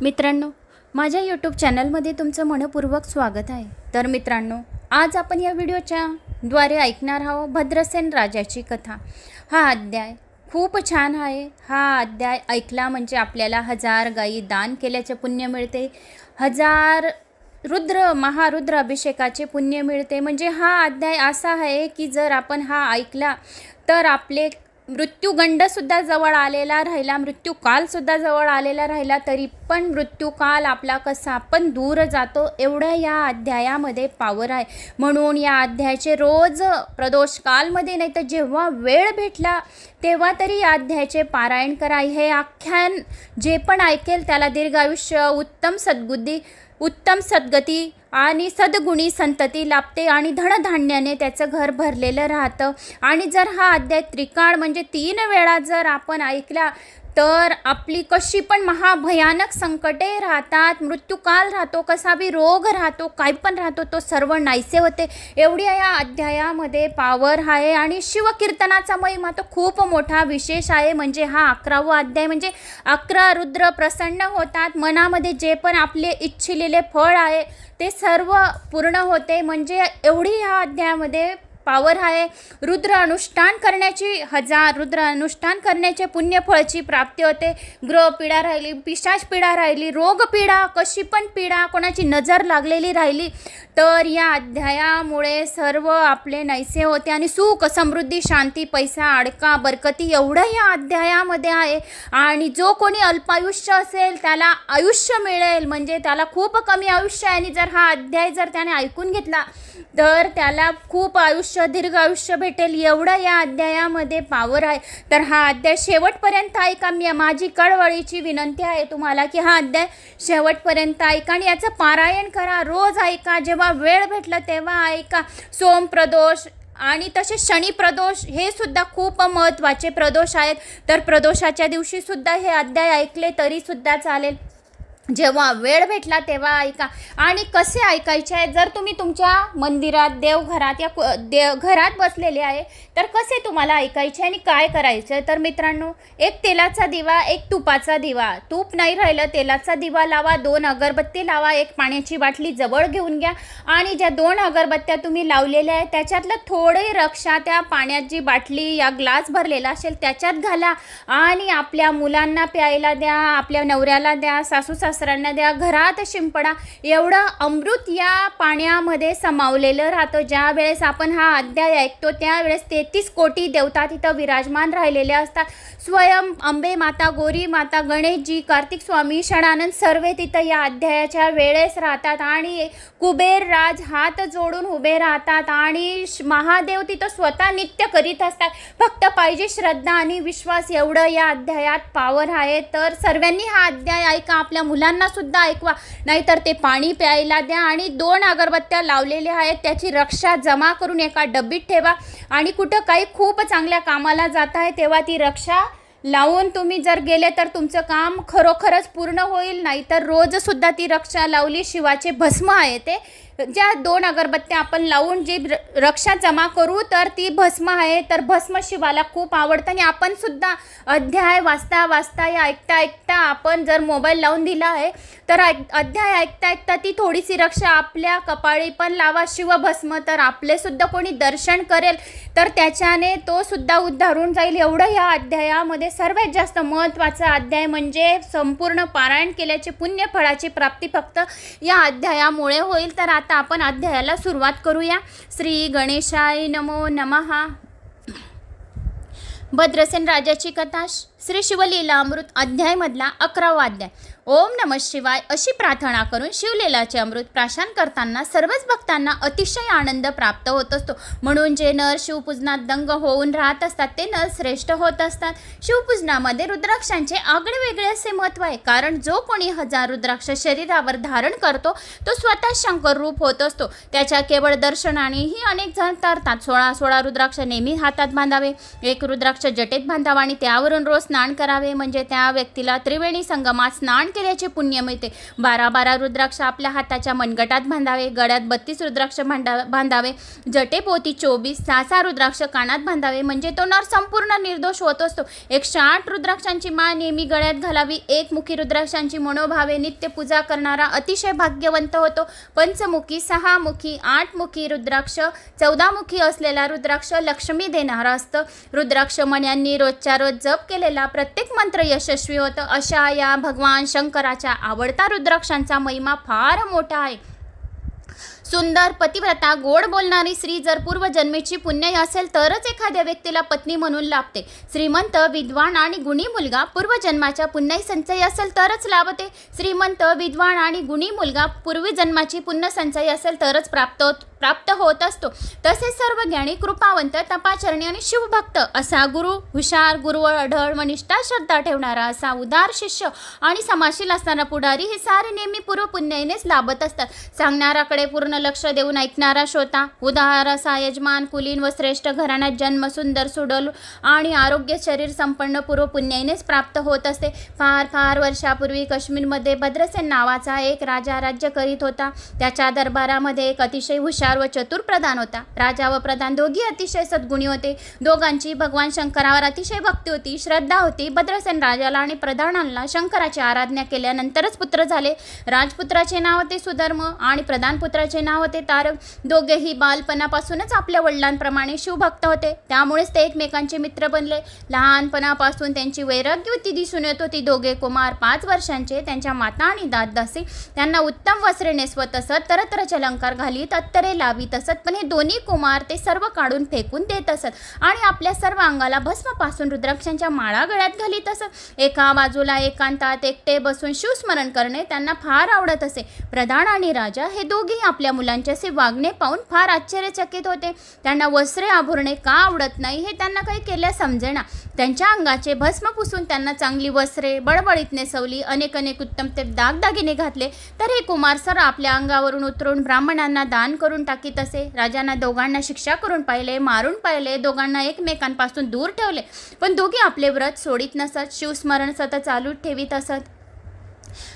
मित्रांनो, माझ्या यूट्यूब चॅनलमध्ये तुमचं मनपूर्वक स्वागत आहे। तर मित्रांनो, आज आपण या व्हिडिओच्या द्वारे ऐकणार आहोत भद्रसेन राजाची कथा। हा अध्याय खूप छान आहे। हा अध्याय ऐकला म्हणजे आपल्याला 1000 गायी दान केल्याचे पुण्य मिळते, 1000 महारुद्र अभिषेकाचे पुण्य मिळते। म्हणजे हा अध्याय असा आहे की जर आपण हा ऐकला तर आपले मृत्यूगंडसुद्धा जवळ आलेला राहिला, मृत्यूकालसुद्धा जवळ आलेला राहिला, तरी पण मृत्यूकाल आपला कसा पण दूर जातो एवढं या अध्यायामध्ये पावर आहे। म्हणून या अध्यायाचे रोज प्रदोषकालमध्ये नाही तर जेव्हा वेळ भेटला तेव्हा तरी या अध्यायाचे पारायण करा। हे आख्यान जे पण ऐकेल त्याला दीर्घ आयुष्य, उत्तम सद्गती आणि सद्गुणी संतती लाभते आणि धनधान्याने त्याचं घर भरलेलं राहतं। आणि जर हा अध्याय त्रिकाळ म्हणजे 3 वेळा जर आपण ऐकला तर आपली कशी पण महाभयानक संकटे राहतात, मृत्यूकाल राहतो, कसा बी रोग राहतो, काही पण राहतो, तो सर्व नाहीसे होते। एवढी या अध्यायामध्ये पावर आहे। आणि शिवकीर्तनाचा महिमा तो खूप मोठा विशेष आहे। म्हणजे हा 11वा अध्याय म्हणजे 11 रुद्र प्रसन्न होतात, मनामध्ये जे पण आपले इच्छिलेले फळ आहे ते सर्व पूर्ण होते। म्हणजे एवढी ह्या अध्यायामध्ये पावर आहे। रुद्र अनुष्ठान करण्याचे पुण्यफळाची प्राप्ती होते। ग्रह पीडा राहिली, पिशाच पीडा राहिली, रोग पीडा, कशी पण पीडा, कोणाची नजर लागलेली राहिली तर या अध्यायामुळे सर्व आपले नाहीसे होते आणि सुख, समृद्धी, शांती, पैसा, अडका, बरकती एवढं या अध्यायामध्ये आहे। आणि जो कोणी अल्पायुष्य असेल त्याला आयुष्य मिळेल, म्हणजे त्याला खूप कमी आयुष्य आहे आणि जर हा अध्याय जर त्याने ऐकून घेतला तर त्याला खूप आयुष्य, दीर्घ आयुष्य भेटेल, एवढं या अध्यायामध्ये पावर आहे। तर हा अध्याय शेवटपर्यंत ऐका। माझी कळवळीची विनंती आहे तुम्हाला की हा अध्याय शेवटपर्यंत ऐका आणि याचं पारायण करा, रोज ऐका, जेव्हा वेळ भेटला तेव्हा ऐका। सोम प्रदोष आणि तसे शनी प्रदोष हे सुद्धा खूप महत्त्वाचे प्रदोष आहेत। तर प्रदोषाच्या दिवशी सुद्धा हे अध्याय ऐकले तरी सुद्धा चालेल, जेव्हा वेळ भेटला तेव्हा ऐका। आणि कसे ऐकायचे आहे, जर तुम्ही तुमच्या मंदिरात, देवघरात या घरात बसलेले आहे तर कसे तुम्हाला ऐकायचे आणि काय करायचं। तर मित्रांनो, एक तेलाचा दिवा, एक तुपाचा दिवा, तूप नाही राहिलं तेलाचा दिवा लावा, 2 अगरबत्ती लावा, एक पाण्याची बाटली जवळ घेऊन घ्या आणि ज्या 2 अगरबत्त्या तुम्ही लावलेल्या आहेत त्याच्यातलं थोडे रक्षा त्या पाण्याची बाटली या ग्लास भरलेला असेल त्याच्यात घाला आणि आपल्या मुलांना प्यायला द्या, आपल्या नवऱ्याला द्या, सासू सासऱ्यांना द्या, घरात शिंपडा। एवढं अमृत या पाण्यामध्ये समावलेलं राहतं। ज्या वेळेस आपण हा अध्याय ऐकतो त्यावेळेस 33 कोटी देवता तिथं विराजमान राहिलेले असतात। स्वयं अंबे माता, गौरी माता, गणेशजी, कार्तिक स्वामी, षडानंद सर्व तिथं या अध्यायाच्या वेळेस राहतात आणि कुबेर राज हात जोडून उभे राहतात आणि महादेव तिथं स्वतः नित्य करीत असतात। फक्त पाहिजे श्रद्धा आणि विश्वास, एवढं या अध्यायात पावर आहे। तर सर्वांनी हा अध्याय ऐका, आपल्या मुलांना सुद्धा ऐकवा, नाहीतर ते पाणी प्यायला द्या आणि 2 अगरबत्त्या लावलेल्या आहेत त्याची रक्षा जमा करून एका डब्बीत ठेवा आणि कुठं काही खूप चांगल्या कामाला जात आहे तेव्हा ती रक्षा लावून तुम्ही जर गेले तर तुमचं काम खरोखरच पूर्ण होईल। नाहीतर रोज सुद्धा ती रक्षा लावली, शिवाचे भस्म आहे ते, ज्या 2 अगरबत्त्या आपण लावून जी रक्षा जमा करू तर ती भस्म आहे, तर भस्म शिवाला खूप आवडतं। आणि आपण सुद्धा अध्याय वाचता वाचता या ऐकता आपण जर मोबाईल लावून दिला आहे तर अध्याय ऐकता ती थोडीशी रक्षा आपल्या कपाळी पण लावा, शिवभस्म, तर आपले सुद्धा कोणी दर्शन करेल तर त्याच्याने तो सुद्धा उद्धारून जाईल। एवढं या अध्यायामध्ये सर्वात जास्त महत्त्वाचा अध्याय म्हणजे संपूर्ण पारायण केल्याचे पुण्यफळाची प्राप्ती फक्त या अध्यायामुळे होईल। तर आता आपण अध्यायाला सुरुवात करूया। श्री गणेशाय नमो नमः। भद्रसेन राजाची कथा, श्री शिवलीला अमृत अध्याय मधला 11वा अध्याय। ओम नमः शिवाय अशी प्रार्थना करून शिवलीलाचे अमृत प्राशन करताना सर्वच भक्तांना अतिशय आनंद प्राप्त होत असतो। म्हणून जे नर शिवपूजनात दंग होऊन राहत असतात ते नर श्रेष्ठ होत असतात। शिवपूजनामध्ये रुद्राक्षांचे आगळेवेगळे असे महत्त्व आहे, कारण जो कोणी 1000 रुद्राक्ष शरीरावर धारण करतो तो स्वतः शंकर रूप होत असतो। त्याच्या केवळ दर्शनानेही अनेक जण तरतात। 16 रुद्राक्ष नेहमी हातात बांधावे, एक रुद्राक्ष जटेत बांधावा आणि त्यावरून रोज स्नान करावे, म्हणजे त्या व्यक्तीला त्रिवेणी संगमात स्नान केल्याचे पुण्य मिळते. 12 रुद्राक्ष आपल्या हाताच्या मनगटात बांधावे, गळ्यात 32 रुद्राक्ष बांधावे, जटेपोती 24, 6 रुद्राक्ष कानात बांधावे, म्हणजे तो नर संपूर्ण निर्दोष होत असतो. 108 रुद्राक्षांची माळ नेहमी गळ्यात घालावी. एकमुखी रुद्राक्षांची मनोभावे नित्य पूजा करणारा अतिशय भाग्यवंत होतो. पंचमुखी, 6मुखी, 8मुखी रुद्राक्ष, 14मुखी असलेला रुद्राक्ष लक्ष्मी देणारा असतं. रुद्राक्ष मण्यांनी रोजच्या रोज जप केलेला प्रत्येक मंत्र यशस्वी होतं. अशा या भगवान शंकराच्या आवडता रुद्राक्षांचा महिमा फार मोठा आहे. सुंदर, पतिव्रता, गोड बोलणारी स्त्री जर पूर्वजन्मीची पुण्य असेल तरच एखाद्या व्यक्तीला पत्नी म्हणून लाभते. श्रीमंत, विद्वान आणि गुणी मुलगा पूर्वजन्माच्या पुण्य संचय असेल तरच लाभते. श्रीमंत, विद्वान आणि गुणी मुलगा पूर्वजन्माची पुण्य संचय असेल तरच प्राप्त होत असतो. तसेच सर्व ज्ञानी, कृपावंत, तपाचरणी आणि शिवभक्त असा गुरु, हुशार, गुरुवर अढळ व निष्ठा श्रद्धा ठेवणारा असा उदार शिष्य आणि समाशील असणारा पुढारी हे सारे नेहमी पूर्वपुण्यानेच लाभत असतात. सांगणाराकडे पूर्ण लक्ष देऊन ऐकणारा श्रोता, उदार असा यजमान, कुलीन व श्रेष्ठ घराण्यात जन्म, सुंदर, सुडोल आणि आरोग्य शरीर संपन्न पूर्वपुण्यानेच प्राप्त होत असते. फार वर्षापूर्वी काश्मीरमध्ये भद्रसेन नावाचा एक राजा राज्य करीत होता. त्याच्या दरबारामध्ये एक अतिशय हुशार व चतुर प्रधान होता. राजा व प्रधान दोघी अतिशय सद्गुणी होते. दोघांची भगवान शंकरावर अतिशय भक्ती होती, श्रद्धा होती. भद्रसेन राजाला आणि प्रधानाला शंकराची आराधना केल्यानंतरच पुत्र झाले. राजपुत्राचे नाव होते सुधर्म आणि प्रधानपुत्राचे नाव होते तारक. दोघेही बालपणापासूनच आपल्या वडिलांप्रमाणे शिवभक्त होते, त्यामुळेच ते एकमेकांचे मित्र बनले. लहानपणापासून त्यांची वैराग्यवती दिसून येत होती. दोघे कुमार 5 वर्षांचे. त्यांच्या माता आणि दासदासी त्यांना उत्तम वस्त्रे नेसवत असत, तरतरचे अलंकार घालीत, अत्तरे लावीत असत. पण हे दोन्ही कुमार ते सर्व काढून फेकून देत असत आणि आपल्या सर्व अंगाला भस्मापासून रुद्राक्षांच्या माळा गळ्यात घालीत असत. एका बाजूला एकांतात एकटे बसून शिवस्मरण करणे त्यांना फार आवडत असे. प्रधान आणि राजा हे दोघेही आपल्या मुलांचे असे वागणे पाहून फार आश्चर्यचकित होते. त्यांना वस्त्रे आभूरणे का आवडत नाही हे त्यांना काही केल्या समजेना. त्यांच्या अंगाचे भस्म पुसून त्यांना चांगली वस्त्रे बळबळीत नेसवली, अनेक उत्तम ते दागदागिने घातले, तर हे कुमार सर आपल्या अंगावरून उतरून ब्राह्मणांना दान करून टाकीत असे. राजांना दोघांना शिक्षा करून पाहिले, मारून पाहिले, दोघांना एकमेकांपासून दूर ठेवले, पण दोघे आपले व्रत सोडित नसत, शिवस्मरण सतत चालू ठेवीत असत.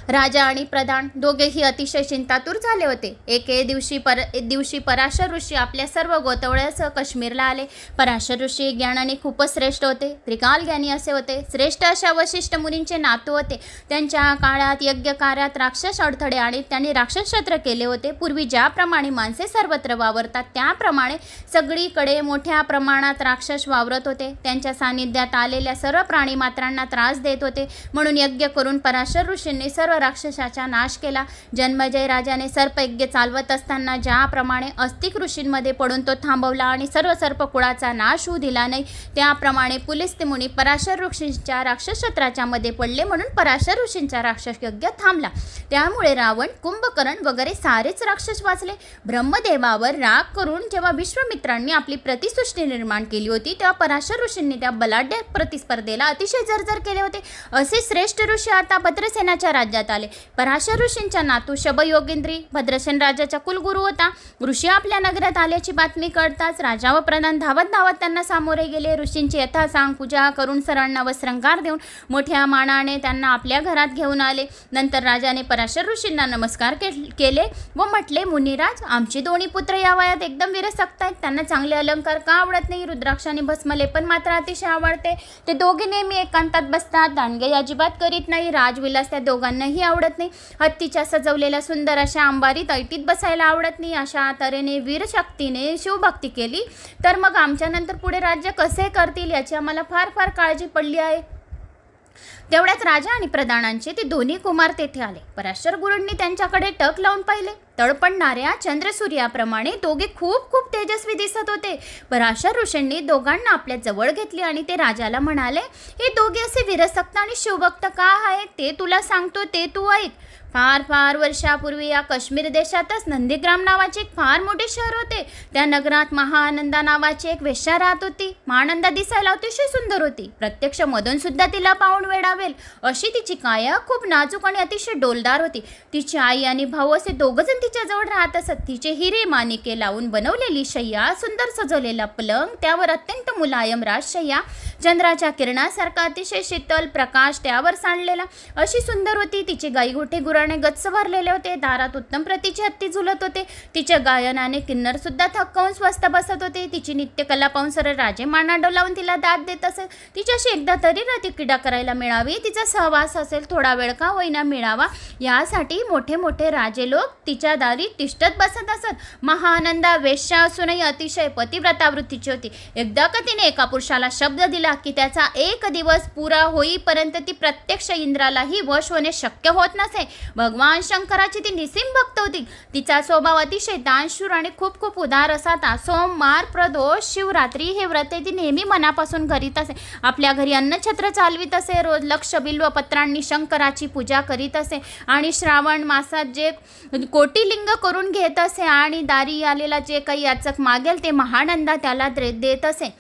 राजा आणि प्रधान दोघेही अतिशय चिंतातूर झाले होते. एके दिवशी पराशर ऋषी आपल्या सर्व गोतवळ्यासह काश्मीरला आले. पराशर ऋषी ज्ञानाने खूपच श्रेष्ठ होते, त्रिकाल ज्ञानी असे होते. श्रेष्ठ अशा वशिष्ठ मुनींचे नातू होते. त्यांच्या काळात यज्ञ कार्यात राक्षस अडथळे आणि त्यांनी राक्षसछत्र केले होते. पूर्वी ज्याप्रमाणे माणसे सर्वत्र वावरतात त्याप्रमाणे सगळीकडे मोठ्या प्रमाणात राक्षस वावरत होते. त्यांच्या सानिध्यात आलेल्या सर्व प्राणीमात्रांना त्रास देत होते. म्हणून यज्ञ करून पराशर ऋषींनी सर्व राक्षसाचा नाश केला. जन्मजय राजाने सर्पयज्ञ चालवत असताना ज्याप्रमाणे अस्तिक ऋषींमध्ये पडून तो थांबवला आणि सर्व सर्पकुळाचा नाश होऊ दिला नाही, त्याप्रमाणे पुलिस्ते मुनी पराशर ऋषींच्या राक्षसछत्राच्या मध्ये पडले. म्हणून पराशर ऋषींचा राक्षस यज्ञ थांबला. त्यामुळे रावण, कुंभकर्ण वगैरे सारेच राक्षस वाचले. ब्रह्मदेवावर राग करून जेव्हा विश्वामित्रांनी आपली प्रतिसृष्टी निर्माण केली होती तेव्हा पराशर ऋषींनी त्या बलाढ्य प्रतिस्पर्धेला अतिशय जर्जर केले होते. असे श्रेष्ठ ऋषी आता भद्रसेनाच्या राज्यात आले. पराशर ऋषींचा नातू शबयोगेंद्री भद्रसेन राजाचा कुलगुरू होता. ऋषी आपल्या नगरात आल्याची बातमी कळताच राजा व प्रधान धावत त्यांना सामोरे गेले. ऋषींची यथासांग पूजा करून सर्वांना वस्त्रंगार देऊन मोठ्या मानाने त्यांना आपल्या घरात घेऊन आले. नंतर राजाने पराशर ऋषींना नमस्कार केले व म्हटले, मुनिराज, आमची दोन्ही पुत्र या वयात एकदम विरसक्त आहेत. त्यांना चांगले अलंकार का आवडत नाही? रुद्राक्ष आणि भस्मलेपन मात्र अतिशय आवडते. ते दोघे नेहमी एकांतात बसतात, दांडगे अजिबात करीत नाही. राजविलास त्या दोघांनाही आवडत नाही. हत्तीच्या सजवलेल्या सुंदर अशा अंबारीत ऐटीत बसायला आवडत नाही. अशा तऱ्हेने वीरशक्तीने शिवभक्ती केली तर मग आमच्यानंतर पुढे राज्य कसे करतील याची आम्हाला फार काळजी पडली आहे. तेवढ्याच राजा आणि प्रधानांचे ते दोन्ही कुमार तेथे आले. पराशर गुरूंनी त्यांच्याकडे टक लावून पाहिले. तळपडणाऱ्या चंद्रसूर्याप्रमाणे दोघे खूप तेजस्वी दिसत होते. पराशर ऋषींनी दोघांना आपल्या जवळ घेतले आणि ते राजाला म्हणाले, हे दोघे असे विरसक्त आणि शिवभक्त का आहेत ते तुला सांगतो, ते तू ऐक. फार वर्षापूर्वी या काश्मीर देशातच नंदीग्राम नावाचे एक फार मोठे शहर होते. त्या नगरात महानंदा नावाची एक वेश्या राहत होती. महानंदा दिसायला अतिशय सुंदर होती. प्रत्यक्ष मधून सुद्धा तिला पाहून वेडावेल अशी तिची काया खूप नाजूक आणि अतिशय डोलदार होती. तिची आई आणि भाऊ असे दोघजण तिच्याजवळ राहत असत. तिचे हिरे माणिके लावून बनवलेली शय्या, सुंदर सजवलेला पलंग, त्यावर अत्यंत मुलायम राजशय्या, चंद्राच्या किरणासारखा अतिशय शीतल प्रकाश त्यावर सांडलेला, अशी सुंदर होती. तिचे गाईगोठे गुराणे गच्च भरलेले होते. दारात उत्तम प्रतीचे हत्ती झुलत होते. तिच्या गायनाने किन्नर सुद्धा थक्कावून स्वस्थ बसत होते. तिची नित्यकला पाहून सर राजे माना डोलावून तिला दाद देत असे. तिच्याशी एकदा तरी रती क्रीडा करायला मिळावी, तिचा सहवास असेल, थोडा वेळ का होईना मिळावा, यासाठी मोठे मोठे राजे लोक तिच्या दारी तिष्ठत बसत असत. महाआनंदा वेश्या असूनही अतिशय पतिव्रता वृत्तीची होती. एकदा का तिने एका पुरुषाला शब्द दिला की त्याचा एक दिवस पुरा होईपर्यंत ती प्रत्यक्ष इंद्रालाही वश होणे शक्य होत नसे. भगवान शंकराची ती निसीम भक्त होती. तिचा स्वभाव अतिशय दानशूर आणि खूप खूप उदार असा. सोमवार, प्रदोष, शिवरात्री हे व्रते ती नेहमी मनापासून करीत असे. आपल्या घरी अन्नछत्र चालवित असे. रोज लक्ष बिल्वपत्रांनी शंकराची पूजा करीत असे आणि श्रावण मासात जे कोटिलिंग करून घेत असे आणि दारी आलेला जे काही याचक मागेल ते महानंदा त्याला देत असे.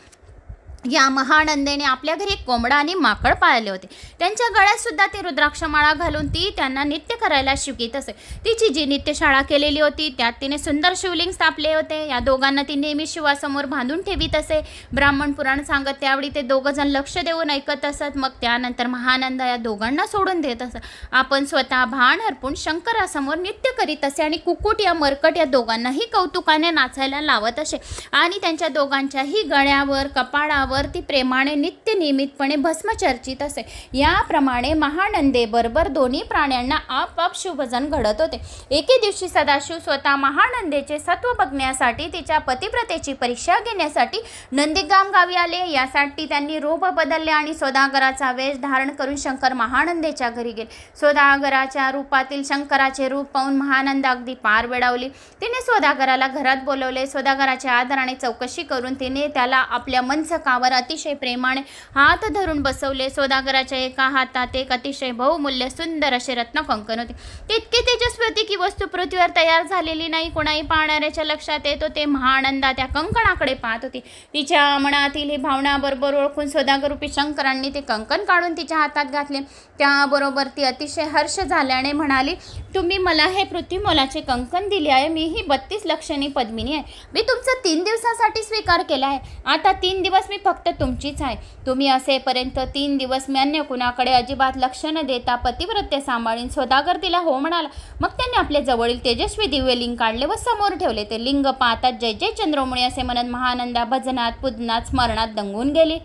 या महानंदेने आपल्या घरी कोंबडा आणि माकड पाळले होते. त्यांच्या गळ्यात सुद्धा ती रुद्राक्षमाळा घालून ती त्यांना नित्य करायला शिकवीत असे. तिची जी नित्यशाळा केलेली होती त्यात तिने सुंदर शिवलिंग स्थापले होते. या दोघांना ती नेहमी शिवासमोर बांधून ठेवीत असे. ब्राह्मण पुराण सांगत त्यावेळी ते दोघंजण लक्ष देऊन ऐकत असत. मग त्यानंतर महानंदा या दोघांना सोडून देत असत. आपण स्वतः भान हरपून शंकरासमोर नित्य करीत असे आणि कुकुट या मरकट या दोघांनाही कौतुकाने नाचायला लावत असे आणि त्यांच्या दोघांच्याही गळ्यावर कपाळावर ती प्रेमाने नित्य नियमितपणे भस्म चर्चित असे. याप्रमाणे महानंदे बरोबर दोन्ही प्राण्यांना आपाप शुभजन घडत होते. एके दिवशी सदाशिव स्वतः महानंदेचे सत्व बघण्यासाठी तिच्या पतिव्रतेची परीक्षा घेण्यासाठी नंदीगाम गावी आले. यासाठी त्यांनी रूप बदलले आणि सौदागराचा वेश धारण करून शंकर महानंदेच्या घरी गेले. सौदागराच्या रूपातील शंकराचे रूप पाहून महानंद अगदी पार वेडावली. तिने सौदागराला घरात बोलवले. सौदागराच्या आदराने चौकशी करून तिने त्याला आपल्या मंचकावर अतिशय प्रेमाने हात धरून बसवले. सौदागराच्या एका हातात एक अतिशय बहुमूल्य सुंदर असे रत्न कंकण होते. ते इतके तेजस्वी होते की वस्तू पृथ्वीवर तयार झालेली नाही. कोणाही पाहणाऱ्याच्या लक्षात येत होते. महानंदा त्या कंकणाकडे पाहत होती. तिच्या मनातील ही भावना बरोबर ओळखून सौदागरूपी शंकरांनी ते कंकण काढून तिच्या हातात घातले. त्याबरोबर ती अतिशय हर्ष झाल्याने म्हणाली, तुम्ही मला हे पृथ्वीमोलाचे कंकण दिले आहे. मी ही 32 लक्षणी पद्मिनी आहे. मी तुमचा 3 दिवसासाठी स्वीकार केला आहे. आता 3 दिवस मी फक्त तुमचीच आहे. तुम्ही असेपर्यंत 3 दिवस मी अन्य कुणाकडे अजिबात लक्ष न देता पतिव्रते सांभाळीन. सौदागर तिला हो म्हणाला. मग त्यांनी आपल्या जवळील तेजस्वी दिव्य लिंग काढले व समोर ठेवले. ते लिंग पाहतात जय जय चंद्रोमणी असे म्हणत महानंदा भजनात पूजनात स्मरणात दंगून गेली.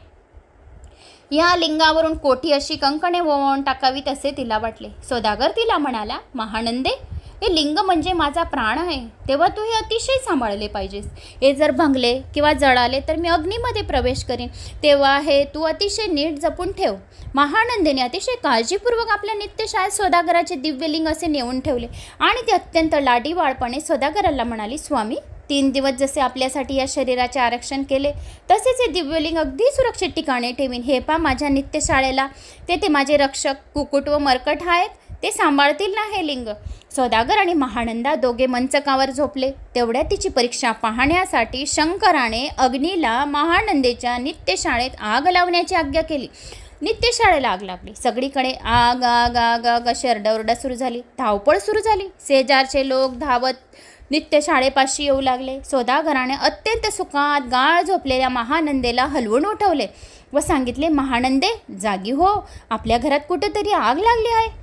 या लिंगावरून कोठी अशी कंकणे वळवून टाकावीत असे तिला वाटले. सौदागर तिला म्हणाला, महानंदे, हे लिंग म्हणजे माझा प्राण आहे. तेव्हा तू हे अतिशय सांभाळले पाहिजेस. हे जर भंगले किंवा जळाले तर मी अग्नीमध्ये प्रवेश करीन. तेव्हा हे तू अतिशय नीट जपून ठेव. महानंदेने अतिशय काळजीपूर्वक आपल्या नित्यशाळेत सौदागराचे दिव्यलिंग असे नेऊन ठेवले आणि ती अत्यंत लाडीवाळपणे सौदागराला म्हणाली, स्वामी, 3 दिवस जसे आपल्यासाठी या शरीराचे आरक्षण केले तसेच हे दिव्यलिंग अगदी सुरक्षित ठिकाणी ठेवीन. हे पा माझ्या नित्यशाळेला तेथे माझे रक्षक कुकुट व मरकट आहेत. ते सांभाळतील ना हे लिंग. सौदागर आणि महानंदा दोघे मंचकावर झोपले. तेवढ्या तिची परीक्षा पाहण्यासाठी शंकराने अग्नीला महानंदेच्या नित्यशाळेत आग लावण्याची आज्ञा केली. नित्यशाळेला आग लागली. सगळीकडे आग आग आग आग अशी आरडाओरडा सुरू झाली. धावपळ सुरू झाली. शेजारचे लोक धावत नित्यशाळेपाशी येऊ लागले. सौदागराने अत्यंत सुखात गाळ झोपलेल्या महानंदेला हलवून उठवले व सांगितले, महानंदे, जागी हो. आपल्या घरात कुठेतरी आग लागली आहे.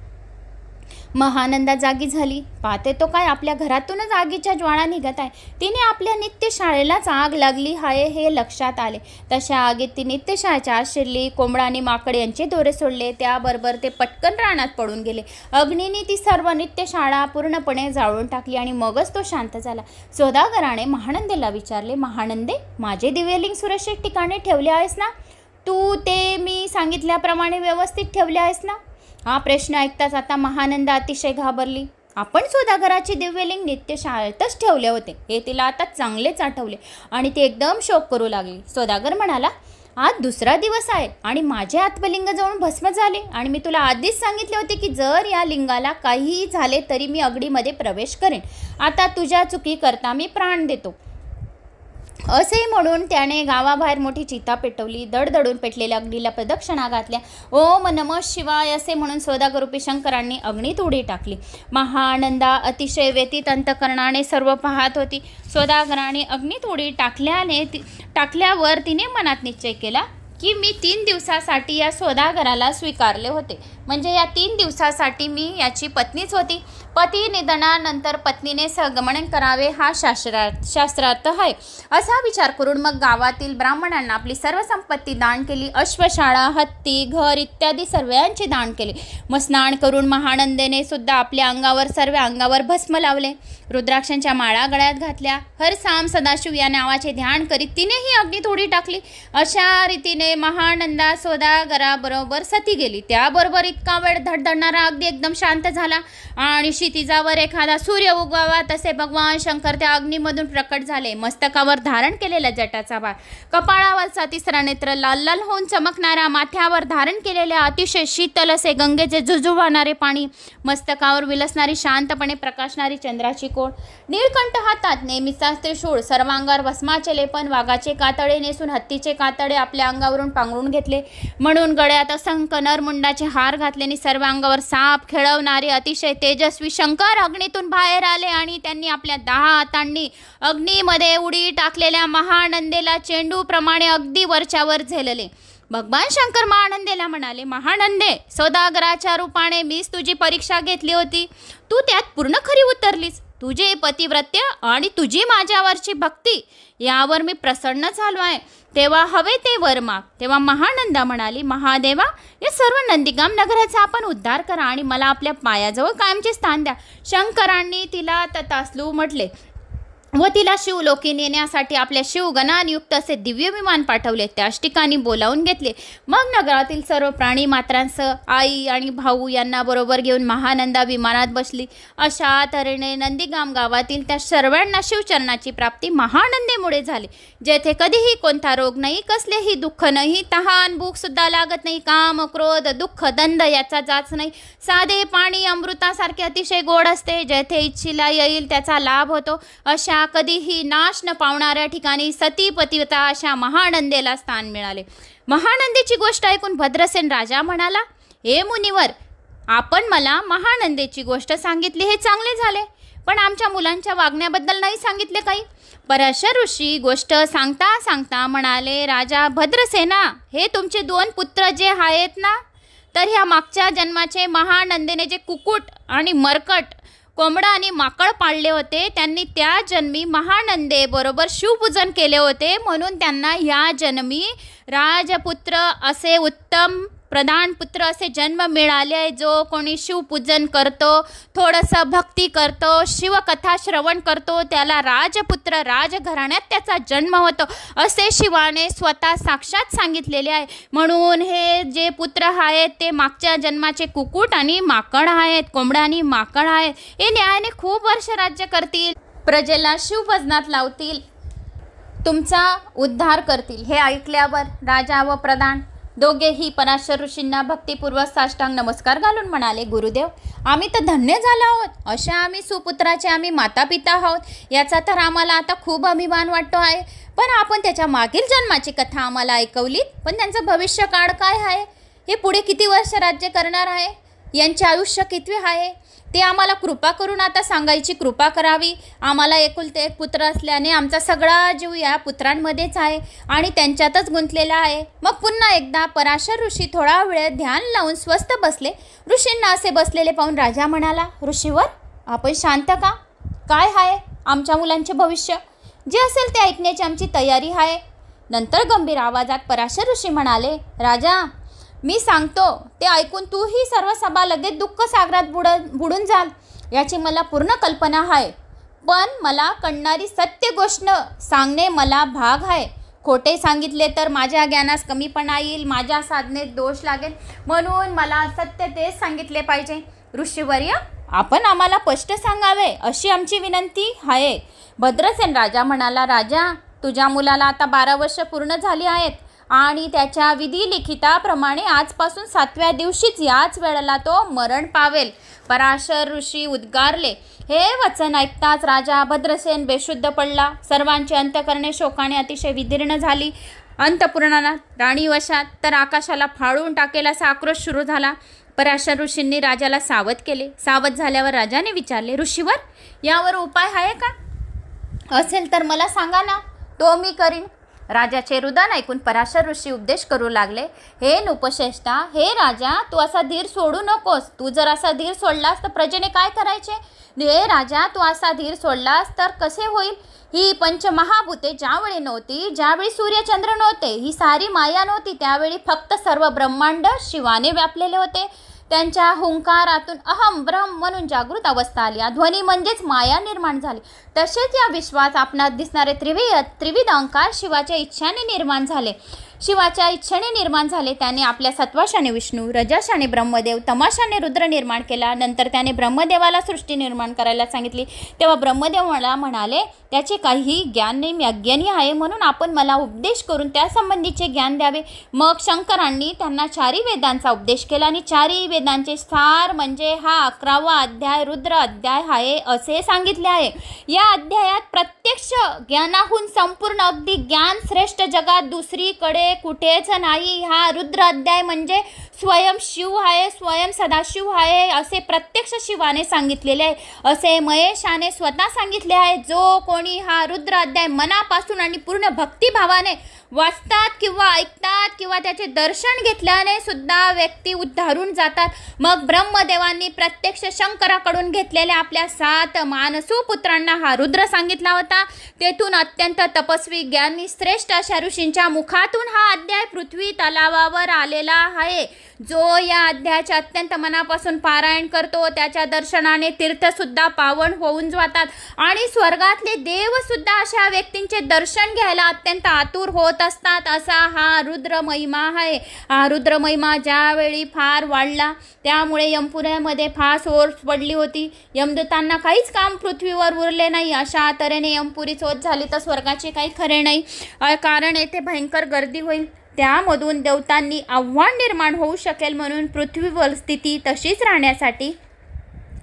महानंदा जागी झाली. पाहते तो काय, आपल्या घरातूनच आगीच्या ज्वाळा निघत आहे. तिने आपल्या नित्यशाळेलाच आग लागली आहे हे लक्षात आले. तशा आगीत ती नित्यशाळेच्या आत शिरली. कोंबडा आणि माकड यांचे दोरे सोडले. त्याबरोबर ते पटकन रानात पडून गेले. अग्नीने ती सर्व नित्यशाळा पूर्णपणे जाळून टाकली आणि मगच तो शांत झाला. सौदागराने महानंदेला विचारले, महानंदे, माझे दिव्यलिंग सुरक्षित ठिकाणी ठेवले आहेस ना? तू ते मी सांगितल्याप्रमाणे व्यवस्थित ठेवले आहेस ना? हा प्रश्न ऐकताच आता महानंदा अतिशय घाबरली. आपण सौदागराचे दिव्यलिंग नित्यशाळेतच ठेवले होते हे तिला आता चांगलेच आठवले आणि ती एकदम शोक करू लागली. सौदागर म्हणाला, आज दुसरा दिवस आहे आणि माझे आत्मलिंग जवळून भस्म झाले आणि मी तुला आधीच सांगितले होते की जर या लिंगाला काहीही झाले तरी मी अग्नीमध्ये प्रवेश करेन. आता तुझ्या चुकी करता मी प्राण देतो. असे म्हणून त्याने गावाबाहेर मोठी चिता पेटवली. दडदडून पेटलेल्या अग्नीला प्रदक्षिणा घातल्या. ओम नमः शिवाय असे म्हणून सौदागरूपी शंकरांनी अग्नीत उडी टाकली. महानंदा अतिशय व्यतीत अंतकरणाने सर्व पाहत होती. सौदागराने अग्नीत उडी टाकल्यावर तिने मनात निश्चय केला की मी 3 दिवसासाठी या सौदागराला स्वीकारले होते, म्हणजे या 3 दिवसासाठी मी याची पत्नीच होती. पती निधनानंतर पत्नीने सहगमन करावे हा शास्त्रार्थ आहे. असा विचार करून मग गावातील ब्राह्मणांना आपली सर्व संपत्ती दान केली. अश्वशाळा, हत्ती, घर इत्यादी सर्वांचे दान केले. मग स्नान करून महानंदेने सुद्धा आपल्या सर्व अंगावर भस्म लावले. रुद्राक्षांच्या माळा गळ्यात घातल्या. हर साम सदाशिव या नावाचे ध्यान करीत तिनेही अग्नीत उडी टाकली. अशा रीतीने महानंदा सौदागराबरोबर सती गेली. त्याबरोबर इतका वेळ धडधडणारा अगदी एकदम शांत झाला आणि क्षितिजावर एखादा सूर्य उगवावा तसे भगवान शंकर त्या अग्नीमधून प्रकट झाले. मस्तकावर धारण केलेला जटाचा भार, कपाळावरचा तिसरा नेत्र लाल लाल होऊन चमकणारा, माथ्यावर धारण केलेल्या अतिशय शीतल असे गंगेचे झुळझुळणारे पाणी, मस्तकावर विलसणारी शांतपणे प्रकाशणारी चंद्राची कोण, नीळकंठ हातात नेहमीचा त्रिशूळ, सर्वांगावर भस्माचे लेपन, वाघाचे कातडे नेसून हत्तीचे कातडे आपल्या अंगावरून पांघरून घेतले, म्हणून गळ्यात असंख्य नरमुंडाचे हार घातल्याने सर्व अंगावर साप खेळवणारे अतिशय तेजस्वी शंकर अग्नीतून बाहेर आले आणि त्यांनी आपल्या 10 हातांनी अग्नीमध्ये उडी टाकलेल्या महानंदेला चेंडूप्रमाणे अगदी वरच्यावर झेलले. भगवान शंकर महानंदेला म्हणाले, महानंदे, सौदागराच्या रूपाने मीच तुझी परीक्षा घेतली होती. तू त्यात पूर्ण खरी उतरलीस. तुझे पतिव्रत्य आणि तुझी माझ्यावरची भक्ती यावर मी प्रसन्न झालो आहे. तेव्हा हवे ते वर माग. तेव्हा महानंदा म्हणाली, महादेवा, या सर्व नंदीगाम नगराचा आपण उद्धार करा आणि मला आपल्या पायाजवळ कायमचे स्थान द्या. शंकरांनी तिला तथास्तु म्हटले व तिला शिवलोकी नेण्यासाठी आपल्या शिवगणांयुक्त असे दिव्य विमान पाठवले. त्याच ठिकाणी बोलावून घेतले. मग नगरातील सर्व प्राणी मात्रांसह आई आणि भाऊ यांना बरोबर घेऊन महानंदा विमानात बसली. अशा तऱ्हेने नंदीगाम गावातील त्या सर्वांना शिवचरणाची प्राप्ती महानंदेमुळे झाली. जेथे कधीही कोणता रोग नाही, कसलेही दुःख नाही, तहान भूक सुद्धा लागत नाही, काम क्रोध दुःख दंड याचा जाच नाही. साधे पाणी अमृतासारखे अतिशय गोड असते. जेथे इच्छेला येईल त्याचा लाभ होतो. अशा कधीही नाश न पावणाऱ्या ठिकाणी सती पतिव्रता अशा महानंदेला स्थान मिळाले. महानंदेची गोष्ट ऐकून भद्रसेन राजा म्हणाला, हे मुनिवर, आपण मला महानंदेची गोष्ट सांगितली हे चांगले झाले, पण आमच्या मुलांच्या वागण्याबद्दल नाही सांगितले काही. पराशर ऋषी गोष्ट सांगता सांगता म्हणाले, राजा भद्रसेना, हे तुमचे 2 पुत्र जे आहेत ना, तर ह्या मागच्या जन्माचे महानंदेने जे कुकुट आणि मरकट, कोंबडा आणि माकड पाळले होते, त्यांनी त्या जन्मी महानंदेबरोबर शिवपूजन केले होते, म्हणून त्यांना ह्या जन्मी राजपुत्र असे उत्तम प्रधान पुत्र असे जन्म मिळाले आहे. जो कोणी शिवपूजन करतो, थोडंसं भक्ती करतो, शिवकथा श्रवण करतो, त्याला राजपुत्र राजघराण्यात त्याचा जन्म होतो असे शिवाने स्वतः साक्षात सांगितलेले आहे. म्हणून हे जे पुत्र आहेत ते मागच्या जन्माचे कुकुट आणि माकड आहेत, कोंबडा आणि माकड आहेत. हे न्यायाने खूप वर्ष राज्य करतील, प्रजेला शिवभजनात लावतील, तुमचा उद्धार करतील. हे ऐकल्यावर राजा व प्रधान दोघेही पराशर ऋषींना भक्तिपूर्वक साष्टांग नमस्कार घालून म्हणाले, गुरुदेव, आम्ही तर धन्य झालो आहोत. अशा आम्ही सुपुत्राचे आम्ही माता पिता आहोत. याचा तर आम्हाला आता खूप अभिमान वाटतो आहे. पण आपण त्याच्या मागील जन्माची कथा आम्हाला ऐकवलीत, पण त्यांचं भविष्य काळ काय आहे, हे पुढे किती वर्ष राज्य करणार आहे, यांचे आयुष्य किती आहे, ते आम्हाला कृपा करून आता सांगायची कृपा करावी. आम्हाला एकुलते एक पुत्र असल्याने आमचा सगळा जीव या पुत्रांमध्येच आहे आणि त्यांच्यातच गुंतलेला आहे. मग पुन्हा एकदा पराशर ऋषी थोडा वेळ ध्यान लावून स्वस्थ बसले. ऋषींना असे बसलेले पाहून राजा म्हणाला, ऋषीवर, आपण शांत का? काय आहे आमच्या मुलांचे भविष्य? जे असेल ते ऐकण्याची आमची तयारी आहे. नंतर गंभीर आवाजात पराशर ऋषी म्हणाले, राजा, मी सांगतो ते ऐकून तूही सर्व सभा लगेच दुःख सागरात बुडून जाल याची मला पूर्ण कल्पना आहे. पण मला कळणारी सत्य गोष्ट सांगणे मला भाग आहे. खोटे सांगितले तर माझ्या ज्ञानास कमीपणा येईल, माझ्या साधनेत दोष लागेल, म्हणून मला सत्य तेच सांगितले पाहिजे. ऋषीवर्य, आपण आम्हाला स्पष्ट सांगावे अशी आमची विनंती आहे. भद्रसेन राजा म्हणाला, राजा, तुझ्या मुलाला आता 12 वर्ष पूर्ण झाली आहेत आणि त्याच्या विधी लिखिताप्रमाणे आजपासून 7व्या दिवशीच याच वेळेला तो मरण पावेल. पराशर ऋषी उद्गारले. हे वचन ऐकताच राजा भद्रसेन बेशुद्ध पडला. सर्वांची अंतःकरणे शोकाने अतिशय विदीर्ण झाली. अंतःपुराणात राणीवशात तर आकाशाला फाळून टाकेल असा आक्रोश सुरू झाला. पराशर ऋषींनी राजाला सावध केले. सावध झाल्यावर राजाने विचारले, ऋषीवर यावर उपाय आहे का? असेल तर मला सांगा ना, तो मी करीन. राजाचे रुदन ऐकून पराशर ऋषी उपदेश करू लागले. हे नृपश्रेष्ठा, हे राजा, तू असा धीर सोडू नकोस. तू जर असा धीर सोडलास तर प्रजेने काय करायचे? हे राजा, तू असा धीर सोडलास तर कसे होईल? ही पंचमहाभूते ज्यावेळी नव्हती, ज्यावेळी सूर्यचंद्र नव्हते, ही सारी माया नव्हती, त्यावेळी फक्त सर्व ब्रह्मांड शिवाने व्यापलेले होते. त्यांच्या हुंकारातून अहम ब्रह्म म्हणून जागृत अवस्था आली. ध्वनी म्हणजेच माया निर्माण झाली. तसेच या विश्वात आपणात दिसणारे त्रिविध अंकार शिवाच्या इच्छाने निर्माण झाले. त्याने आपल्या सत्वाशाने विष्णू, रजाशाने ब्रह्मदेव, तमाशाने रुद्र निर्माण केला. नंतर त्याने ब्रह्मदेवाला सृष्टी निर्माण करायला सांगितली. तेव्हा ब्रह्मदेव मला म्हणाले, त्याचे काहीही ज्ञान नाही, मी अज्ञानी आहे, म्हणून आपण मला उपदेश करून त्यासंबंधीचे ज्ञान द्यावे. मग शंकरांनी त्यांना 4 वेदांचा उपदेश केला आणि 4 वेदांचे सार म्हणजे हा 11वा अध्याय रुद्र अध्याय आहे असे सांगितले आहे. या अध्यायात प्रत्यक्ष ज्ञानाहून संपूर्ण अगदी ज्ञान श्रेष्ठ जगात दुसरीकडे कुठेच नाही. हा रुद्र अध्याय म्हणजे स्वयं शिव आहे, स्वयं सदाशिव आहे असे प्रत्यक्ष शिवाने सांगितलेले आहे, असे महेशाने स्वतः सांगितले आहे. जो कोणी हा रुद्र अध्याय मनापासून आणि पूर्ण भक्तिभावाने वाचतात किंवा ऐकतात किंवा त्याचे दर्शन घेतल्याने सुद्धा व्यक्ती उद्धारून जातात. मग ब्रह्मदेवांनी प्रत्यक्ष शंकराकडून घेतलेल्या आपल्या 7 मानसू पुत्रांना हा रुद्र सांगितला होता. तेथून अत्यंत तपस्वी ज्ञानी श्रेष्ठ अशा ऋषींच्या मुखातून हा अध्याय पृथ्वी तलावावर आलेला आहे. जो या अध्यायाचे अत्यंत मनापासून पारायण करतो त्याच्या दर्शनाने तीर्थसुद्धा पावन होऊन जातात आणि स्वर्गातले देवसुद्धा अशा व्यक्तींचे दर्शन घ्यायला अत्यंत आतुर होत असतात. असा हा रुद्र महिमा आहे. हा रुद्र महिमा ज्यावेळी फार वाढला त्यामुळे यमपुऱ्यामध्ये फार ओर पडली होती. यमदूतांना काहीच काम पृथ्वीवर उरले नाही. अशा तऱ्हेने यमपुरी चोच झाली तर स्वर्गाचे काही खरे नाही, कारण येथे भयंकर गर्दी होईल. त्यामधून देवतांनी आव्हान निर्माण होऊ शकेल म्हणून पृथ्वीवर स्थिती तशीच राहण्यासाठी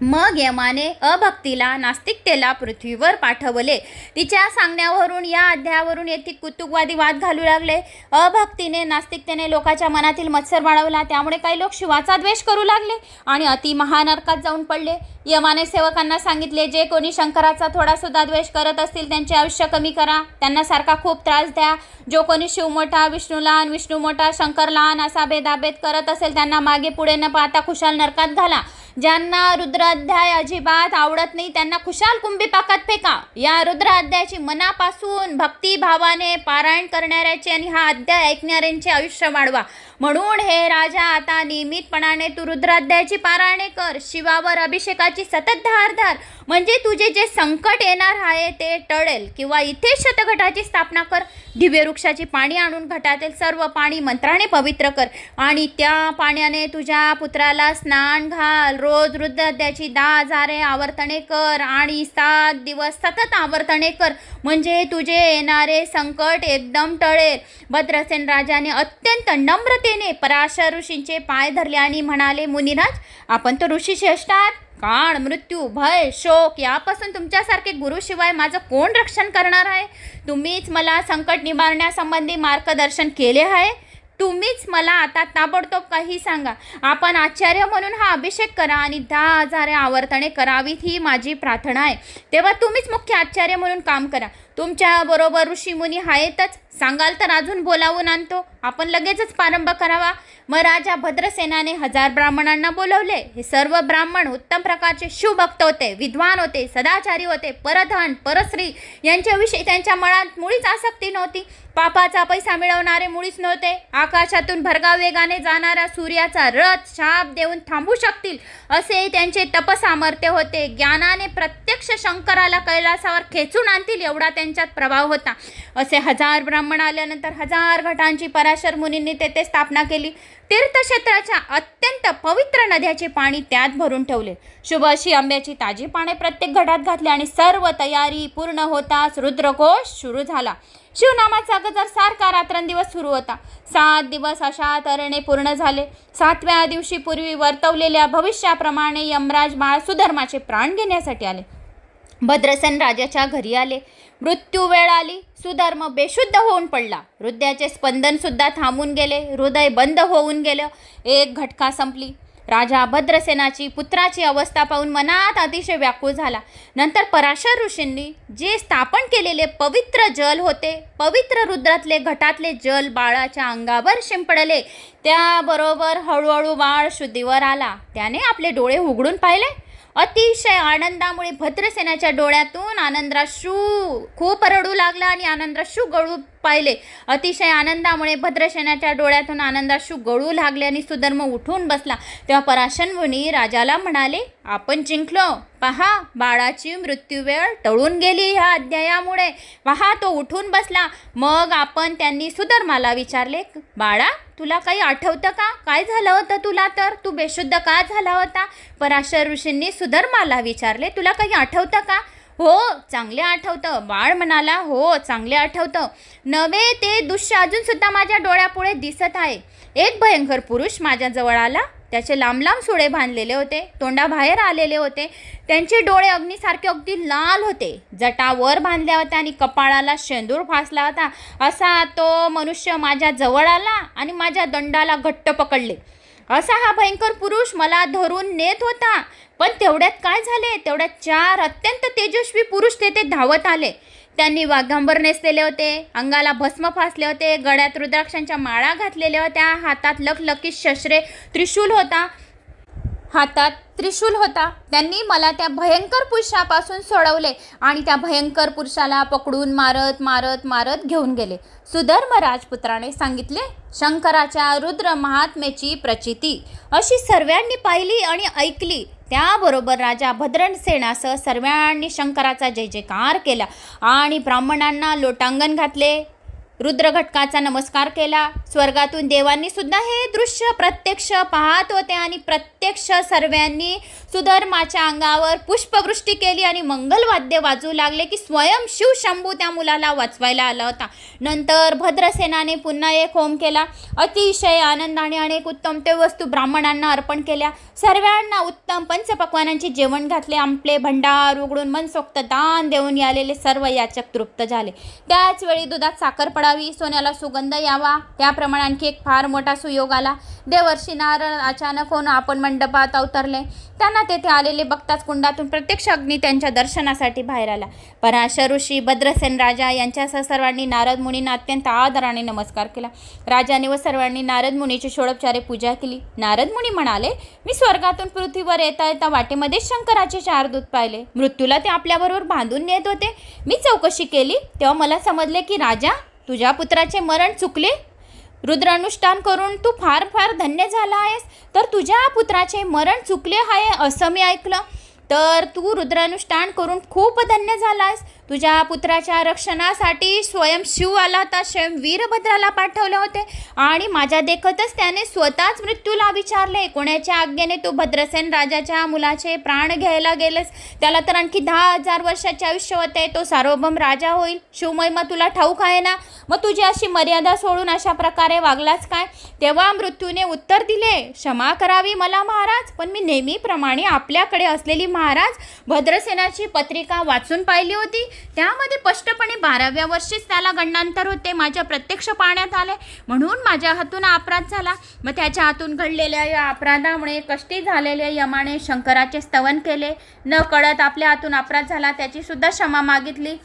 मग यमाने अभक्तीला, नास्तिकतेला पृथ्वीवर पाठवले. तिच्या सांगण्यावरून या अध्यायावरून येथे कुतुकवादी वाद घालू लागले. अभक्तीने, नास्तिकतेने लोकांच्या मनातील मत्सर वाढवला. त्यामुळे काही लोक शिवाचा द्वेष करू लागले आणि अति महानरकात जाऊन पडले. यमाने सेवकांना सांगितले, जे कोणी शंकराचा थोडासुद्धा द्वेष करत असतील त्यांचे आयुष्य कमी करा, त्यांना सारखा खूप त्रास द्या. जो कोणी शिव मोठा, विष्णू लहान, विष्णू मोठा, शंकर लहान असा भेदाभेद करत असेल त्यांना मागे पुढे न पाहता खुशाल नरकात घाला. ज्यांना रुद्र अध्याय अजिबात आवडत नाही त्यांना खुशाल कुंभीपाकात फेका. या रुद्र अध्यायाची मनापासून भक्तिभावाने पारायण करणाऱ्याचे आणि हा अध्याय ऐकणाऱ्यांचे आयुष्य वाढवा. म्हणून हे राजा, आता नियमितपणाने तू रुद्र अध्यायाची पारायणे कर. शिवावर अभिषेकाची सतत धार धार, म्हणजे तुझे जे संकट येणार आहे ते टळेल. किंवा इथे शतघटाची स्थापना कर. दिव्य वृक्षाची पाणी आणून घटातील सर्व पाणी मंत्राने पवित्र कर आणि त्या पाण्याने तुझ्या पुत्राला स्नान घाल. रोज रुद्र अध्यायाची 10,000 आवर्तने कर आणि 7 दिवस सतत आवर्तने कर, म्हणजे तुझे येणारे संकट एकदम टळेल. भद्रसेन राजाने अत्यंत नम्रतेने पराशर ऋषींचे पाय धरले आणि म्हणाले, मुनिराज, आपण तर ऋषी श्रेष्ठ आहात. काळ, मृत्यू, भय, शोक यापासून तुमच्यासारखे गुरुशिवाय माझं कोण रक्षण करणार आहे? तुम्हीच मला संकट निवारण्यासंबंधी मार्गदर्शन केले आहे. तुम्हीच मला आता ताबडतोब काही सांगा. आपण आचार्य म्हणून हा अभिषेक करा आणि 10,000 आवर्तने करावीत ही माझी प्रार्थना आहे. तेव्हा तुम्हीच मुख्य आचार्य म्हणून काम करा. तुमच्या बरोबर ऋषीमुनी आहेतच, सांगाल तर अजून बोलावून आणतो. आपण लगेचच प्रारंभ करावा. मग राजा भद्रसेनाने 1000 ब्राह्मणांना बोलवले. हे सर्व ब्राह्मण उत्तम प्रकारचे शिवभक्त होते, विद्वान होते, सदाचारी होते. परधन, परश्री यांच्याविषयी त्यांच्या मनात मुळीच आसक्ती नव्हती. पापाचा पैसा मिळवणारे मुळीच नव्हते. आकाशातून भरगाव वेगाने जाणारा सूर्याचा रथ शाप देऊन थांबू शकतील असे त्यांचे तपसामर्थ्य होते. ज्ञानाने प्रत्यक्ष शंकराला कैलासावर खेचून आणतील एवढा त्यांच्यात प्रभाव होता. असे 1000 ब्राह्मण आल्यानंतर 1000 घटांची पराशर मुनींनी तेथे स्थापना केली. तीर्थक्षेत्राच्या अत्यंत पवित्र नद्याचे पाणी त्यात भरून ठेवले. शुभ अशी आंब्याची ताजी पाने प्रत्येक घटात घातली आणि सर्व तयारी पूर्ण होताच रुद्रघोष सुरू झाला. शिवनामाचा गजर सारखा रात्रंदिवस सुरू होता. 7 दिवस अशा तऱ्हेने पूर्ण झाले. 7व्या दिवशी पूर्वी वर्तवलेल्या भविष्याप्रमाणे यमराज बाळ सुधर्माचे प्राण घेण्यासाठी आले. भद्रसेन राजाच्या घरी आले. मृत्यू वेळ आली. सुधर्म बेशुद्ध होऊन पडला. हृदयाचे स्पंदन सुद्धा थांबून गेले. हृदय बंद होऊन गेलं. एक घटका संपली. राजा भद्रसेनाची पुत्राची अवस्था पाहून मनात अतिशय व्याकुळ झाला. नंतर पराशर ऋषींनी जे स्थापन केलेले पवित्र जल होते, पवित्र रुद्रातले घटातले जल बाळाच्या अंगावर शिंपडले. त्याबरोबर हळूहळू बाळ शुद्धीवर आला. त्याने आपले डोळे उघडून पाहिले. अतिशय आनंदामुळे भद्रसेनाच्या डोळ्यातून आनंदाश्रू खूप रडू लागला आणि आनंदाश्रू गळू पाहिले. अतिशय आनंदामुळे भद्रसेनाच्या डोळ्यातून आनंदाश्रू गळू लागले आणि सुधर्म उठून बसला. तेव्हा पराशर मुनी राजाला म्हणाले, आपण जिंकलो. पहा, बाळाची मृत्यूवेळ टळून गेली ह्या अध्यायामुळे. पहा, तो उठून बसला. मग आपण त्यांनी सुधर्माला विचारले, बाळा, तुला काही आठवतं का? काय झालं होतं तुला? तर तू बेशुद्ध का झाला होता? पराशर ऋषींनी सुधर्माला विचारले, तुला काही आठवतं का? हो, चांगले आठवतं. बाळ म्हणाला, हो, चांगले आठवतं. नवे ते दृश्य अजून सुद्धा माझ्या डोळ्यापुढे दिसत आहे. एक भयंकर पुरुष माझ्या जवळ आला. त्याचे लांब लांब सुळे बांधलेले होते. तोंडाबाहेर आलेले होते. त्यांचे डोळे अग्नीसारखे अगदी लाल होते. जटा वर बांधल्या होत्या आणि कपाळाला शेंदूर फासला होता. असा तो मनुष्य माझ्या जवळ आला आणि माझ्या दंडाला घट्ट पकडले. असा हा भयंकर पुरुष मला धरून नेत होता. पण तेवढ्यात काय झाले? तेवढ्यात 4 अत्यंत तेजस्वी पुरुष तेथे धावत आले. त्यांनी वाघांबर नेसलेले होते. अंगाला भस्म फासले होते. गळ्यात रुद्राक्षांच्या माळा घातलेल्या होत्या. हातात लखलखीत शस्त्रे त्रिशूल होता. त्यांनी मला त्या भयंकर पुरुषापासून सोडवले आणि त्या भयंकर पुरुषाला पकडून मारत घेऊन गेले. सुधर्म राजपुत्राने सांगितले, शंकराच्या रुद्र महात्म्याची प्रचिती अशी सर्वांनी पाहिली आणि ऐकली. त्याबरोबर राजा भद्रसेनासह सर्वांनी शंकराचा जय जयकार केला आणि ब्राह्मणांना लोटांगण घातले. रुद्रघटकाचा नमस्कार केला. स्वर्गातून देवांनी सुद्धा हे दृश्य प्रत्यक्ष पाहत होते आणि प्रत्यक्ष सर्वांनी सुधर्माच्या अंगावर पुष्पवृष्टी केली आणि मंगलवाद्य वाजू लागले की स्वयं शिव शंभू त्या मुलाला वाचवायला आला होता. नंतर भद्रसेनाने पुन्हा एक होम केला. अतिशय आनंदाने अनेक उत्तम ते वस्तू ब्राह्मणांना अर्पण केल्या. सर्वांना उत्तम पंचपक्वानांचे जेवण घातले. आपले भंडार उघडून मनसोक्त दान देऊन आलेले सर्व याचक तृप्त झाले. त्याच वेळी दुधात साखर पडावी, सोन्याला सुगंध यावा, त्याप्रमाणे आणखी एक फार मोठा सुयोग आला. देवर्षी नारद अचानक होऊन आपण मंडपात अवतरले. त्यांना तेथे आलेले बघताच कुंडातून प्रत्यक्ष अग्नी त्यांच्या दर्शनासाठी बाहेर आला. पराशर ऋषी, भद्रसेन राजा यांच्यासह सर्वांनी नारद मुनींना अत्यंत आदराने नमस्कार केला. राजाने व सर्वांनी नारद मुनीची षोडोपचारे पूजा केली. नारद मुनी म्हणाले, मी स्वर्गातून पृथ्वीवर येता वाटेमध्ये शंकराचे 4 दूत पाहिले. मृत्यूला ते आपल्याबरोबर बांधून नेत होते. मी चौकशी केली तेव्हा मला समजले की राजा, तुझ्या पुत्राचे मरण चुकले. रुद्रानुष्ठान करून तू फार धन्य झाला आहेस. तर तुझ्या पुत्राचे मरण चुकले आहे असं मी ऐकलं. तर तू रुद्रानुष्ठान करून खूप धन्य झाला आहेस. तुझ्या पुत्राच्या रक्षणासाठी स्वयं शिव आला होता. स्वयं वीरभद्राला पाठवले होते आणि माझ्या देखतच त्याने स्वतःच मृत्यूला विचारले. कोणाच्या आज्ञेने तू भद्रसेन राजाच्या मुलाचे प्राण घ्यायला गेलेस? त्याला तर आणखी 10,000 वर्षाचे आयुष्य होते. तो सार्वभौम राजा होईल. शिवमहिमा तुला ठाऊक आहे ना? मग तुझी अशी मर्यादा सोडून अशा प्रकारे वागलाच काय? तेव्हा मृत्यूने उत्तर दिले, क्षमा करावी मला महाराज, पण मी नेहमीप्रमाणे आपल्याकडे असलेली महाराज भद्रसेनाची पत्रिका वाचून पाहिली होती. त्यामध्ये स्पष्टपणे 12व्या वर्षीच त्याला गंडांतर होते. माझ्या प्रत्यक्ष पाहण्यात आले म्हणून माझ्या हातून अपराध झाला. मग त्याच्या हातून घडलेल्या या अपराधामुळे कष्टी झालेल्या यमाने शंकराचे स्तवन केले. न कळत आपल्या हातून अपराध झाला त्याची सुद्धा क्षमा मागितली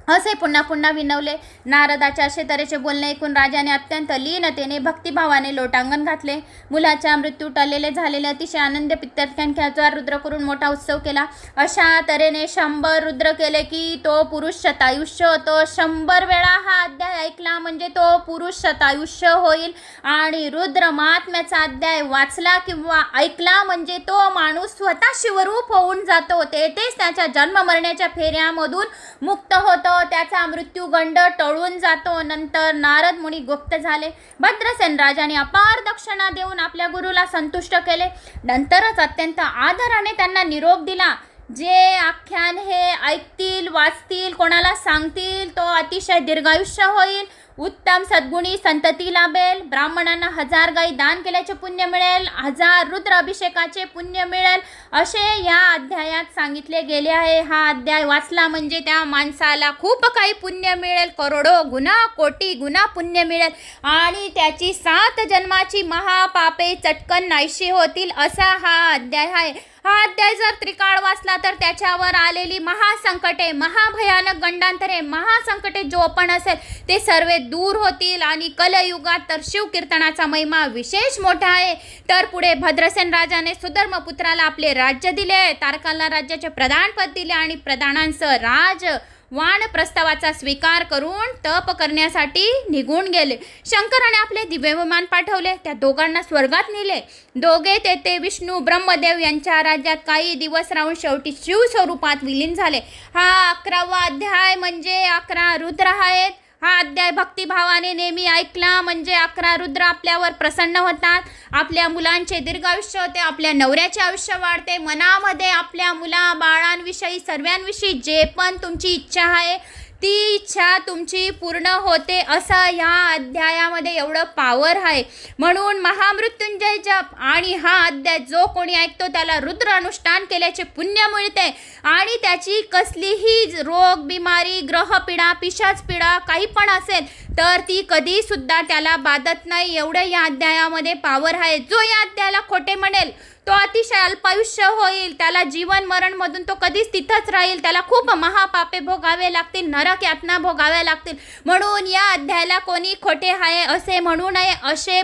असे पुन्हा विनवले. नारदाच्या असे तऱ्हेचे बोलणे ऐकून राजाने अत्यंत लीनतेने भक्तिभावाने लोटांगण घातले. मुलाच्या मृत्यू टळलेले झालेले अतिशय आनंद पित्तरख्यांचा रुद्र करून मोठा उत्सव केला. अशा तऱ्हेने 100 रुद्र केले की तो पुरुष शतायुष्य होतो. 100 वेळा हा अध्याय ऐकला म्हणजे तो पुरुष शतायुष्य होईल आणि रुद्र महात्म्याचा अध्याय वाचला किंवा ऐकला म्हणजे तो माणूस स्वतः शिवरूप होऊन जातो. तेथेच त्याच्या जन्म मरण्याच्या फेऱ्यामधून मुक्त होतो. त्याचा मृत्यूगंड टळून जातो. नंतर नारद मुनी गुप्त झाले. भद्रसेन राजाने अपार दक्षिणा देऊन आपल्या गुरुला संतुष्ट केले. नंतरच अत्यंत आदराने त्यांना निरोप दिला. जे आख्यान हे ऐकतील, वाचतील, कोणाला सांगतील तो अतिशय दीर्घायुष्य होईल, उत्तम सद्गुणी संतती लाभेल, ब्राह्मणांना 1000 गाई दान केल्याचे पुण्य मिळेल, 1000 रुद्र अभिषेकाचे पुण्य मिळेल, असे या अध्यायात सांगितले गेले आहे. हा अध्याय वाचला म्हणजे त्या माणसाला खूप काही पुण्य मिळेल, करोडो गुना, कोटी गुना पुण्य मिळेल आणि त्याची 7 जन्माची महापापे चटकन नाहीशी होतील, असा हा अध्याय आहे. हा अध्याय जर त्रिकाळ वाचला तर त्याच्यावर आलेली महासंकटे, महाभयानक गंडांतरे, महासंकटे जो पण असेल ते सर्व दूर होतील आणि कलयुगात तर शिवकीर्तनाचा महिमा विशेष मोठा आहे. तर पुढे भद्रसेन राजाने सुधर्मपुत्राला आपले राज्य दिले, तारकाला राज्याचे प्रधानपद दिले आणि प्रधानांसह राज वाण प्रस्तावाचा स्वीकार करून तप करण्यासाठी निघून गेले. शंकराने आपले दिव्य विमान पाठवले, त्या दोघांना स्वर्गात नेले. दोघे तेथे विष्णू ब्रह्मदेव यांच्या राज्यात काही दिवस राहून शेवटी शिव स्वरूपात विलीन झाले. हा 11वा अध्याय म्हणजे 11 रुद्र आहेत. हा अध्याय भक्तिभावाने नेहमी ऐकला म्हणजे 11 रुद्र आपल्यावर प्रसन्न होतात, आपल्या मुलांचे दीर्घायुष्य होते, आपल्या नवऱ्याचे आयुष्य वाढते, मनामध्ये आपल्या मुला बाळांविषयी सर्वांविषयी जे पण तुमची इच्छा आहे ती इच्छा तुमची पूर्ण होते, असं या अध्यायामध्ये एवढं पावर आहे. म्हणून महामृत्युंजय जप आणि हा अध्याय जो कोणी ऐकतो त्याला रुद्र अनुष्ठान केल्याचे पुण्य मिळते आणि त्याची कसलीही रोग, बिमारी, ग्रहपीडा, पिशाचपीडा काही पण असेल तर ती कधी सुद्धा त्याला बाधत नाही. एवढं या अध्यायामध्ये पावर आहे. जो या अध्यायाला खोटे म्हणेल तो अतिशय अल्पायुष्य होईल, त्याला जीवन मरण मधून तो कधीच तिथंच राहील, त्याला खूप महापापे भोगावे लागतील, नरक यातना भोगाव्या लागतील. म्हणून या अध्यायाला कोणी खोटे आहे असे म्हणू नये, असे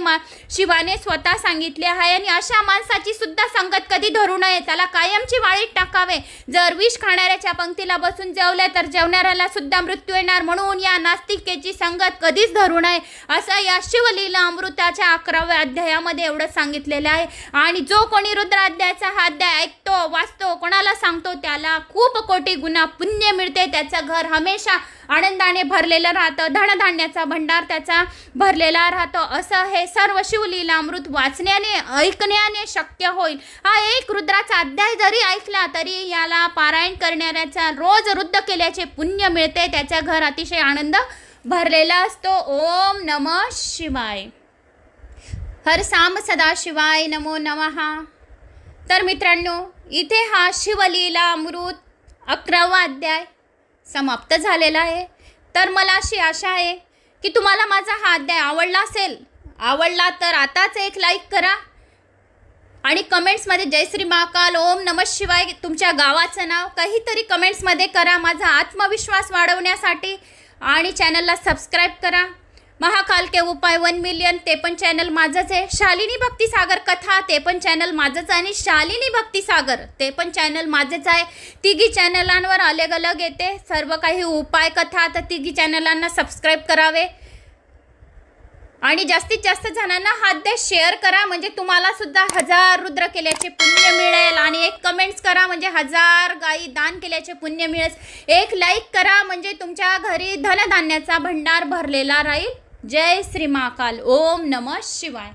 शिवाने स्वतः सांगितले आहे. आणि अशा माणसाची सुद्धा संगत कधी धरू नये, त्याला कायमची वाळीत टाकावे. जर विष खाणाऱ्याच्या पंक्तीला बसून जेवले तर जेवणाऱ्याला सुद्धा मृत्यू येणार. म्हणून या नास्तिकेची संगत कधीच धरू नये, असं या शिवलीला अमृताच्या 11व्या अध्यायामध्ये एवढं सांगितलेलं आहे. आणि जो कोणी रुद्र अध्यायाचा हा अध्याय ऐकतो, वाचतो, कोणाला सांगतो त्याला खूप कोटी गुना पुण्य मिळते. त्याचं घर हमेशा आनंदाने भरलेलं राहतं, धनधान्याचा भंडार त्याचा भरलेला राहतो. असं हे सर्व शिवलीला अमृत वाचण्याने, ऐकण्याने शक्य होईल. हा एक रुद्राचा अध्याय जरी ऐकला तरी याला पारायण करणाऱ्याचा रोज रुद्र केल्याचे पुण्य मिळते, त्याच्या घर अतिशय आनंद भरलेला असतो. ओम नमः शिवाय. हर साम सदा शिवाय नमो नमः. तर मित्रांनो, इथे हा शिवलीला अमृत 11वा अध्याय समाप्त झालेला आहे. तर मला अशी आशा आहे की तुम्हाला माझा हा अध्याय आवडला असेल. आवडला तर आताच एक लाईक करा आणि कमेंट्समध्ये जय श्री महाकाल, ओम नमः शिवाय, तुमच्या गावाचं नाव काहीतरी कमेंट्समध्ये करा माझा आत्मविश्वास वाढवण्यासाठी. आणि चॅनलला सबस्क्राईब करा. महाकाल के उपाय 1 मिलियन ते पण चॅनल माझंच आहे. शालिनी भक्तिसागर कथा ते पण चॅनल माझंच आहे आणि शालिनी भक्तिसागर ते पण चॅनल माझंच आहे. तिघी चॅनलांवर अलग अलग येते सर्व काही उपाय कथा. तर तिघी चॅनलांना सबस्क्राईब करावे आणि जास्तीत जास्त जणांना हा अध्याय शेअर करा म्हणजे तुम्हाला सुद्धा 1000 रुद्र केल्याचे पुण्य मिळेल. आणि एक कमेंट्स करा म्हणजे 1000 गाई दान केल्याचे पुण्य मिळेल. एक लाईक करा म्हणजे तुमच्या घरी धनधान्याचा भंडार भरलेला राहील. जय श्री महाकाल. ओम नमः शिवाय.